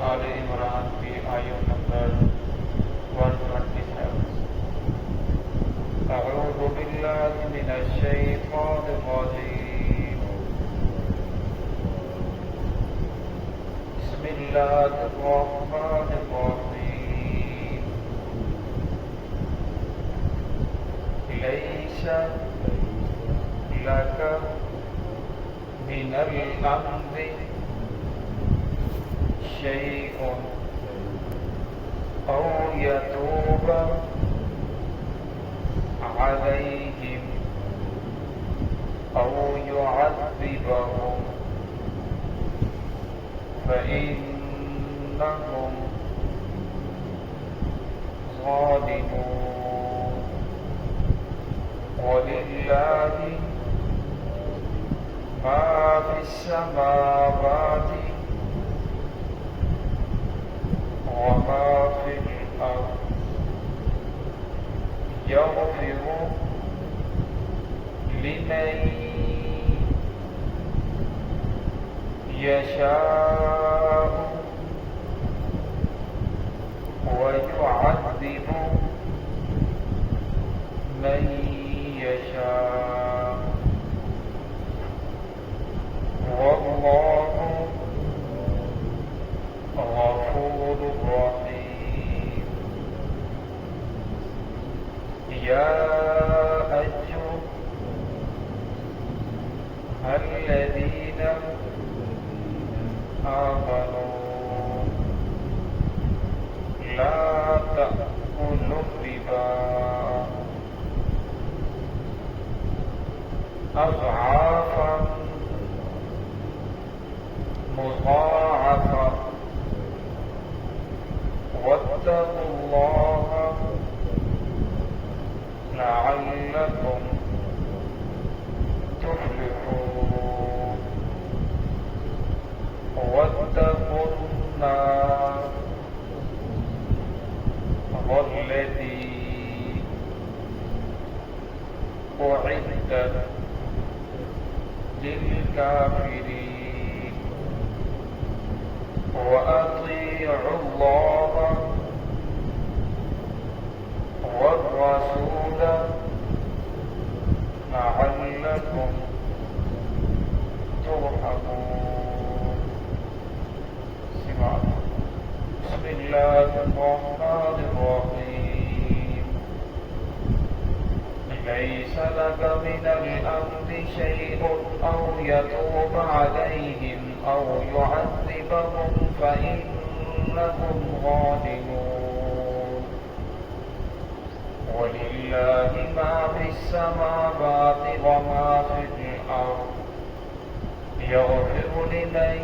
آل عمران کی آیت نمبر 127۔ اعوذ باللہ من الشیطان الرجیم، بسم اللہ الرحمن الرحیم۔ لیس لک من الامر شیء او یتوب علیہم او یعذبہم فإنہم ظالمون۔ وَلِلَّهِ مَا فِي السَّمَاوَاتِ وَمَا فِي الْأَرْضِ يَغْفِرُ لِمَن يَشَاءُ وَيُعَذِّبُ مَن يَشَاءُ، وَاللَّهُ غَفُورٌ رَّحِيمٌ۔ يَا أَيُّهَا الَّذِينَ آمنوا لا تأكلوا الربا أضعافا مضاعفة واتقوا الله لعلكم تفلحون۔ واتقوا النار التي أعدت للكافرين، وأطيعوا الله والرسول لعلكم ترحمون۔ بسم اللہ الرحمن الرحیم۔ لیس لک من الامر شیء او یتوب علیہم او یعذبہم فإنہم ظالمون۔ وَلِلَّهِ مَا فِي السَّمَاوَاتِ وَمَا فِي الْأَرْضِ يَغْفِرُ لِمَن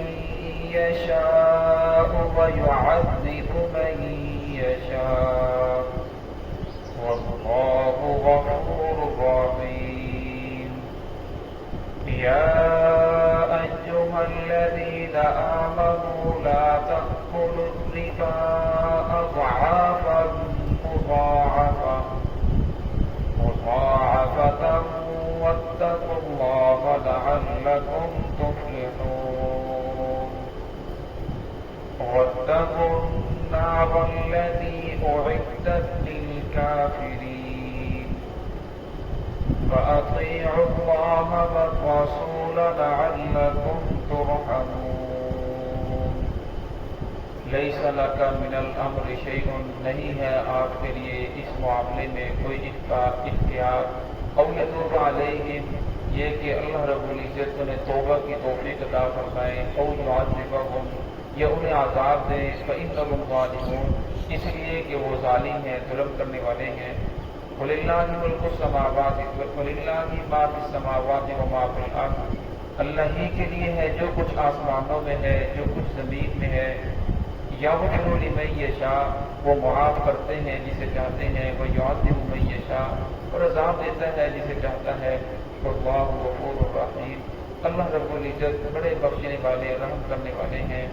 يَشَاءُ وَيُعَذِّبُ مَن يَشَاءُ، وَاللَّهُ غَفُورٌ رَّحِيمٌ۔ يَا أَيُّهَا الَّذِينَ آمَنُوا لَا تَأْكُلُوا الرِّبَا أَضْعَافًا مُضَاعَفَةً واتقوا الله لعلكم تفلحون۔ واتقوا النار التي أعدت للكافرين، فأطيعوا الله والرسول لعلكم ترحمون۔ لیس لک من الامر شیء، نہیں ہے آپ کے لیے اس معاملے میں کوئی اختیار، او یتوب علیہم، یہ کہ اللہ رب العزت انہیں توبہ کی توفیق عطا فرمائے، او یعذبہم، یا انہیں عذاب دیں، فإنہم ظالمون، اس لیے کہ وہ ظالم ہیں، ظلم کرنے والے ہیں۔ وَلِلَّهِ مُلْكُ السَّمَاوَاتِ وَلِلَّهِ مَا فِي السَّمَاوَاتِ وَمَا فِي الْأَرْضِ، اللہ ہی کے لیے ہے جو کچھ آسمانوں میں ہے، جو کچھ زمین میں ہے۔ یغفر لمن یشاء، وہ معاف کرتے ہیں جسے چاہتے ہیں، وہ یعذب من یشاء، اور عذاب دیتا ہے جسے چاہتا ہے۔ واللہ غفور الرحیم، اللہ رب العزت بڑے بخشنے والے، رحم کرنے والے ہیں۔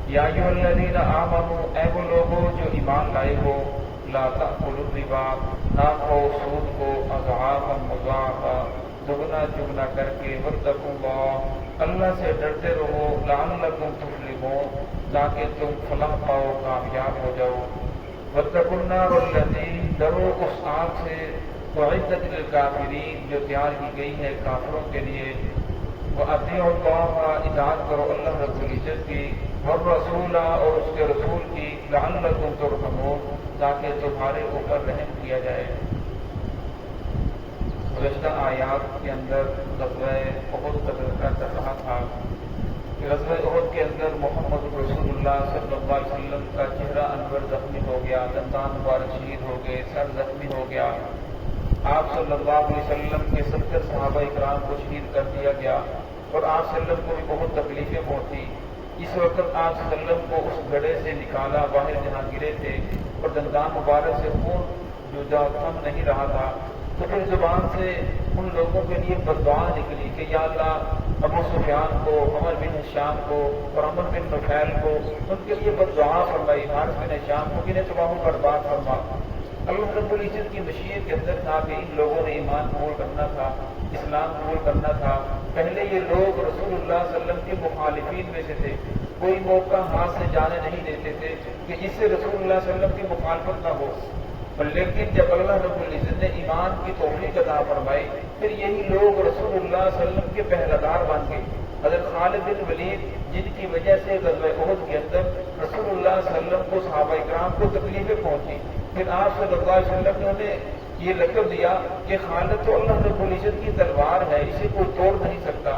یا ایھا الذین آمنوا، اے وہ لوگوں جو ایمان لائے ہو، لا تأکلوا الربا، نہ کھو سود کو، اضعافا مضاعفا، دگنا چگنا کر کے، واتقوا اللہ، اللہ سے ڈرتے رہو، لعلکم تفلحون، तुफ्लिहून, ताकि तुम फलाह पाओ, कामयाब हो जाओ। वत्तकुन नार अल्लती, डरो उस आग से, उइद्दत लिलकाफिरीन, जो तैयार की गई है काफिरों के लिए। व अतीउल्लाह, इताअत करो अल्लाह रब्बुल इज्जत की, और रसूला, और उसके रसूल की, लअल्लकुम तुरहमून, ताकि तुम्हारे ऊपर रहम किया जाए। गुज़श्ता आयात के अंदर ग़ज़वा उहद का तज़किरा कर रहा था कि ग़ज़वा उहद के अंदर मोहम्मद रसूलुल्लाह सल्लल्लाहु अलैहि वसल्लम का चेहरा अनवर ज़ख्मी हो गया, दंतान मुबारक शहीद हो गए, सर ज़ख्मी हो गया। आप सल्लल्लाहु अलैहि वसल्लम के 70 सहाबा इकराम को शहीद कर दिया गया और आप सल्लम को भी बहुत तकलीफें पहुंची। इस वक्त आप सल्लम को उस गड्ढे से निकाला, बाहर जहाँ गिरे थे, और दंतान मुबारक से खून जो थम नहीं रहा था। तो फिर जुबान से उन लोगों के लिए बददुआ निकली कि या अल्लाह अबू सुफियान को, अमर बिन हिशाम को और अमर बिन नुफैल को, उनके लिए बददुआ फरमाई, हारिस बिन हिशाम को इन्हें तबाह बर्बाद फरमा। अल्लाह रब्बुल इज्जत की मशीयत के अंदर था कि इन लोगों ने ईमान कबूल करना था, इस्लाम कबूल करना था। पहले ये लोग रसूलुल्लाह सल्लल्लाहु अलैहि वसल्लम के मुखालिफीन में से थे, कोई मौका हाथ से जाने नहीं देते थे कि जिससे रसूलुल्लाह सल्लल्लाहु अलैहि वसल्लम की मुखालफत न हो। लेकिन जब अल्लाह रब्बुल इज्जत ने ईमान की तौफीक अता फरमाई, फिर यही लोग रसूलुल्लाह सल्लल्लाहु अलैहि वसल्लम के पहरेदार बन गए। हज़रत खालिद बिन वलीद, जिनकी वजह से ग़ज़वा उहद के अंदर रसूलुल्लाह सल्लल्लाहु अलैहि वसल्लम को, सहाबा इकराम को तकलीफें पहुंची, फिर आप सल्लल्लाहु अलैहि वसल्लम ने उन्हें ये लक़ब दिया कि खालिद तो अल्लाह रब्बुल इज्जत की तलवार है, इसे कोई तोड़ नहीं सकता।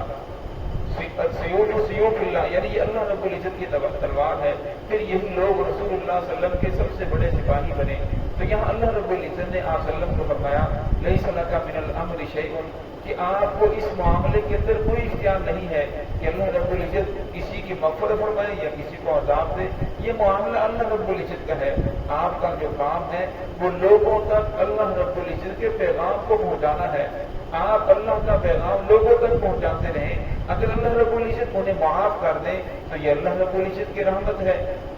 सयूफ़िल्लाह, यानी ये अल्लाह रब्बुल इज्जत की तलवार है। फिर यही लोग रसूलुल्लाह सल्लल्लाहु अलैहि वसल्लम के सबसे बड़े सिपाही बने। तो यहाँ अल्लाह रब्बुल इज्जत ने आप सल्लम को फरमाया, लैसा लका मिनल अम्रि शैउन, कि आपको इस मामले के अंदर कोई इख्तियार नहीं है कि अल्लाह रब्बुल इज्जत किसी की मग़फ़िरत फरमाए या किसी को अज़ाब दे। ये मामला अल्लाह रब्बुल इज्जत का है। आपका जो काम है वो लोगों तक अल्लाह रब्बुल इज्जत के पैगाम को पहुँचाना है। आप अल्लाह का पैगाम लोगों तक पहुँचाते रहें। अगर अल्लाह रब्बुल इज्जत उन्हें माफ़ कर दे तो ये अल्लाह रब्बुल इज्जत की रहमत है।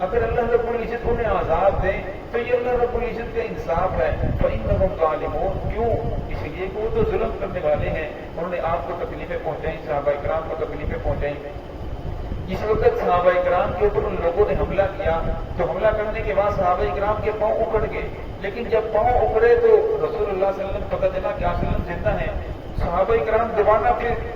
अगर अल्लाह रब्बुल इज्जत उन्हें आज़ाद दे तो ये अल्लाह रब्बुल इज्जत का इंसाफ है। फ़इन्नहुम ज़ालिमून, क्यों? इसलिए कि वो तो जुल्म करने वाले हैं, उन्होंने आपको तकलीफें पहुँचाई, सहाबा इकराम को तकलीफें पहुँचाई। इस वक्त सहाबा इकराम के ऊपर उन लोगों ने हमला किया, तो हमला करने के बाद सहाबा इकराम के पाँव उखड़ गए। लेकिन जब पाँव उखड़े तो रसूलुल्लाह सल्लल्लाहु अलैहि वसल्लम पता चला कि आप सल्लम जिंदा हैं। सहाबा इकराम दोबारा फिर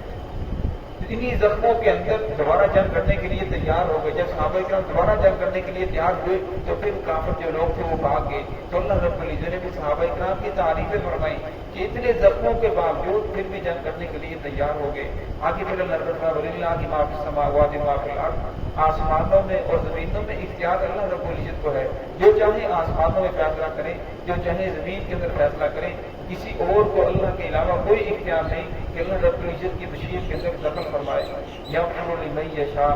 इन्हीं जख्मों के अंदर दोबारा जंग करने के लिए तैयार हो गए। जब सहाबा इकराम दोबारा जंग करने के लिए तैयार हुए तो फिर काफिर जो लोग थे वो भाग गए। तो अल्लाह रब्बुल इज्जत ने भी सहाबा इकराम की तारीफें फरमाई कि इतने जख्मों के बावजूद फिर भी जंग करने के लिए तैयार हो गए। आगे फिर अल्लाह माफ़िस समावाति माफ़िल अर्ज़, आसमानों में और जमीनों में इख्तियार अल्लाह रब्बुल इज्जत को है। जो चाहे आसमानों में फैसला करें, जो चाहे जमीन के अंदर फैसला करें। किसी और को अल्लाह के अलावा कोई इख्तियार नहीं कि अल्लाह रब्बुल इज्जत की मशीयत के अंदर दखल फरमाए। यग़फ़िरु लिमन यशा,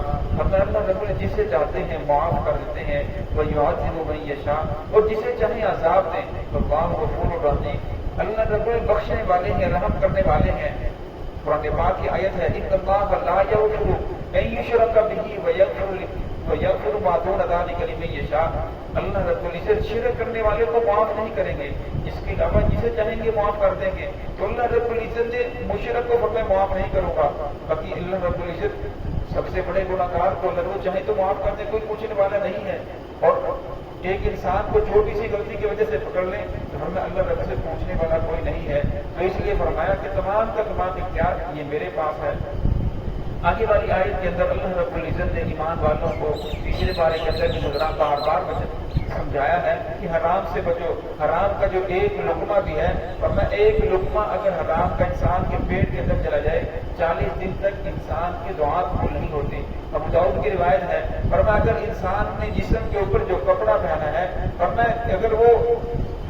अल्लाह रब्बुल जिसे चाहते हैं माफ़ कर देते हैं। व युअज़्ज़िबु मन यशा, और जिसे चाहे अज़ाब दें। वल्लाहु गफ़ूरुर रहीम, अल्लाह रब्बुल बख्शने वाले हैं, रहम करने वाले हैं। कुरान पाक की आयत है, इन्नल्लाह ला यग़फ़िरु अन युशरक बिही व यग़फ़िरु मा दून ज़ालिका लिमन यशा। अल्लाह रब्बुल इज्जत शिरक करने वाले को माफ नहीं करेंगे, इसके अलावा जिसे चाहेंगे माफ कर देंगे। तो अल्लाह रब्बुल इज्जत ने मुशरक को फरमाया माफ नहीं करूंगा। बाकी अल्लाह रब्बुल इज्जत सबसे बड़े गुनाहगार को अगर वो चाहे तो माफ कर दे, कोई पूछने वाला नहीं है। और एक इंसान को छोटी सी गलती की वजह से पकड़ लें तो हमें अल्लाह रब से पूछने वाला कोई नहीं है। तो इसलिए फरमाया कि तमाम का तमाम इख्तियार ये मेरे पास है। आगे वाली आयत के अंदर अल्लाह रब्बुल इज्जत ने ईमान वालों को तीसरे बारे के अंदर गुजरात बार बार समझाया है कि हराम से बचो। हराम का जो एक लुकमा भी है, और मैं एक लुकमा अगर हराम का इंसान के पेट के अंदर चला जाए 40 दिन तक इंसान की दुआ कबूल नहीं होती। अबू दाऊद की रिवायत है, और मैं अगर इंसान ने जिस्म के ऊपर जो कपड़ा पहना है, और मैं अगर वो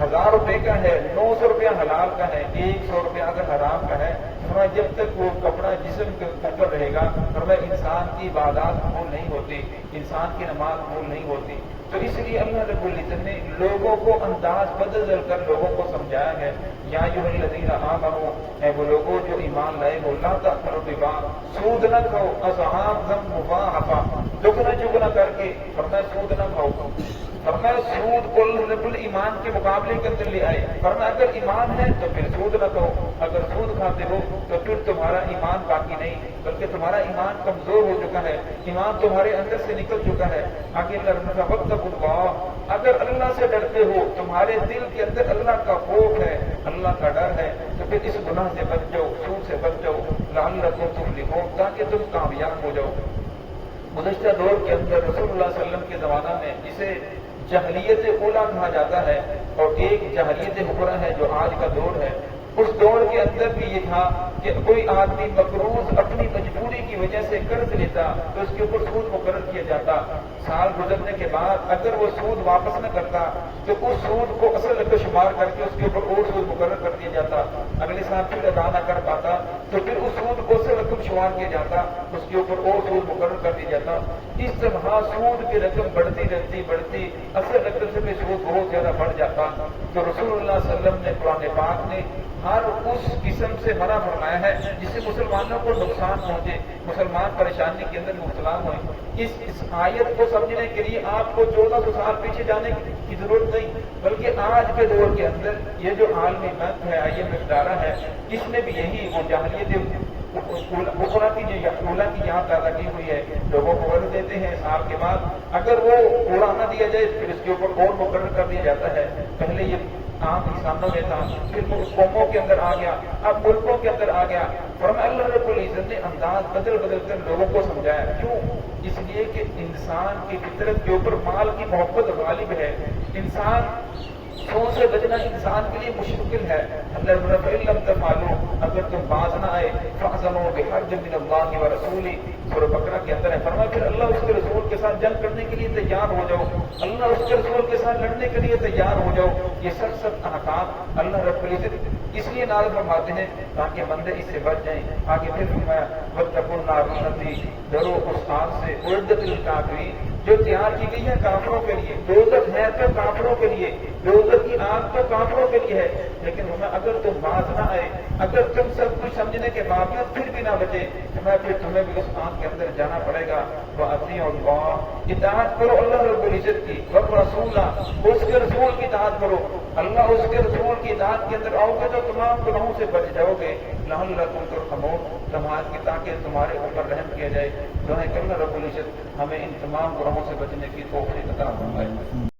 1000 रुपए का है, 900 रुपया हलाल का है, 100 रुपया अगर हराम का है, तो जब तक वो कपड़ा जिस्म के ऊपर रहेगा और वह इंसान की इबादत कबूल नहीं होती, इंसान की नमाज कबूल नहीं होती। तो इसलिए अल्लाह रब्बुल इज्जत ने लोगों को अंदाज बदल कर लोगों को समझाया है। या अय्युहल्लज़ीना आमनू, है वो लोगों जो ईमान लाए हो, ला तअकुलू रिबा, सूद न खाओ, अज़हाब मुज़ाहफा, दुगना चुगना करके, फरमाया सूद न खाओ। फरमाया सूद को रब्बुल ईमान के मुकाबले के अंदर ले आए। फरमाया अगर ईमान है तो फिर सूद न खाओ, اگر سود کھاتے ہو تو پھر تمہارا ایمان باقی نہیں بلکہ تمہارا ایمان کمزور ہو چکا ہے، ایمان تمہارے اندر سے نکل چکا ہے۔ آگے اللہ، اگر اللہ سے ڈرتے ہو، تمہارے دل کے اندر اللہ کا خوف ہے، اللہ کا ڈر ہے، تو پھر اس گناہ سے بچ جاؤ، سود سے بچ جاؤ، لعلکم تفلحون، تاکہ تم کامیاب ہو جاؤ۔ گزشتہ دور کے اندر رسول اللہ صلی اللہ علیہ وسلم کے زمانہ میں جسے جہلیت اولا کہا جاتا ہے، اور ایک جہلیت حکرہ ہے جو آج کا دور ہے، اس دور کے اندر بھی یہ تھا کہ کوئی آدمی مقروض اپنی مجبوری کی وجہ سے قرض لیتا تو اس کے اوپر سود مقرر کیا جاتا، سال گزرنے کے بعد اگر وہ سود واپس نہ کرتا تو اس سود کو اصل رقم شمار کر کے اس کے اوپر اور سود مقرر کر دیا جاتا، اگلے سال پھر ادا نہ کر پاتا تو پھر اس سود کو اصل رقم شمار کیا جاتا، اس کے اوپر اور سود مقرر کر دیا جاتا۔ اس طرح سود کی رقم بڑھتی اصل رقم سے بھی سود بہت زیادہ بڑھ جاتا۔ تو رسول اللہ صلی اللہ علیہ وسلم نے قرآن پاک نے ہر اس قسم سے منع فرمایا ہے جس سے مسلمانوں کو نقصان پہنچے، مسلمان پریشانی کے اندر مبتلا ہوئے۔ اس آیت کو سمجھنے کے لیے آپ کو 1400 سال پیچھے جانے کی ضرورت نہیں، بلکہ آج کے دور کے اندر یہ جو عالمی بینک ہے، IMF ادارہ ہے، اس نے بھی یہی وہ جاہلیت اولا کی یہاں پیدا کی ہوئی ہے، لوگوں کو قرض دیتے ہیں، سال کے بعد اگر وہ پورا نہ دیا جائے پھر اس کے اوپر اور مقرر کر دیا جاتا ہے۔ پہلے یہ عام انسانوں میں تھا، پھر وہ قوموں کے اندر آ گیا، اب ملکوں کے اندر آ گیا، فرمایا اللہ رب العزت نے انداز بدل کر لوگوں کو سمجھایا۔ کیوں؟ اس لیے کہ انسان کی فطرت کے اوپر مال کی محبت غالب ہے، انسان سود سے بچنا انسان کے لیے مشکل ہے۔ اللہ رب لم تفعلوا، اگر تم باز نہ آئے فاعظموا بحرب من اللہ ورسولہ، سورہ بقرہ کے اندر ہے، فرمایا پھر اللہ اس کے رسول کے ساتھ جنگ کرنے کے لیے تیار ہو جاؤ، اللہ اس کے رسول کے ساتھ لڑنے کے لیے تیار ہو جاؤ۔ یہ سخت احکام اللہ رب العزت اس لیے نازل فرماتے ہیں تاکہ بندے اس سے بچ جائیں۔ آگے پھر فرمایا واتقوا النار التي، ڈرو اس آگ سے اعدت للکافرین، جو تیار کی گئی ہے کافروں کے لیے۔ دوزخ ہے تو کافروں کے لیے، دوزخ کی آگ تو کافروں کے لیے ہے، لیکن اگر تم باز نہ آئے، اگر تم سب کچھ سمجھنے کے باوجود پھر بھی نہ بچے، پھر تمہیں بھی اس آگ کے اندر جانا پڑے گا۔ وَأَطِیعُوا اللَّهَ، اطاعت کرو اللہ رب العزت کی، وَالرَّسُولَ، اس کے رسول کی اطاعت کرو، اللہ اس کے رسول کی اطاعت کے اندر آؤ گے تو تمام گناہوں سے بچ جاؤ گے۔ لعلکم ترحمون، تاکہ تمہارے اوپر رحم کیا جائے۔ دعائیں کہ اللہ رب العزت ہمیں ان تمام گناہوں سے بچنے کی توفیق عطا فرمائے۔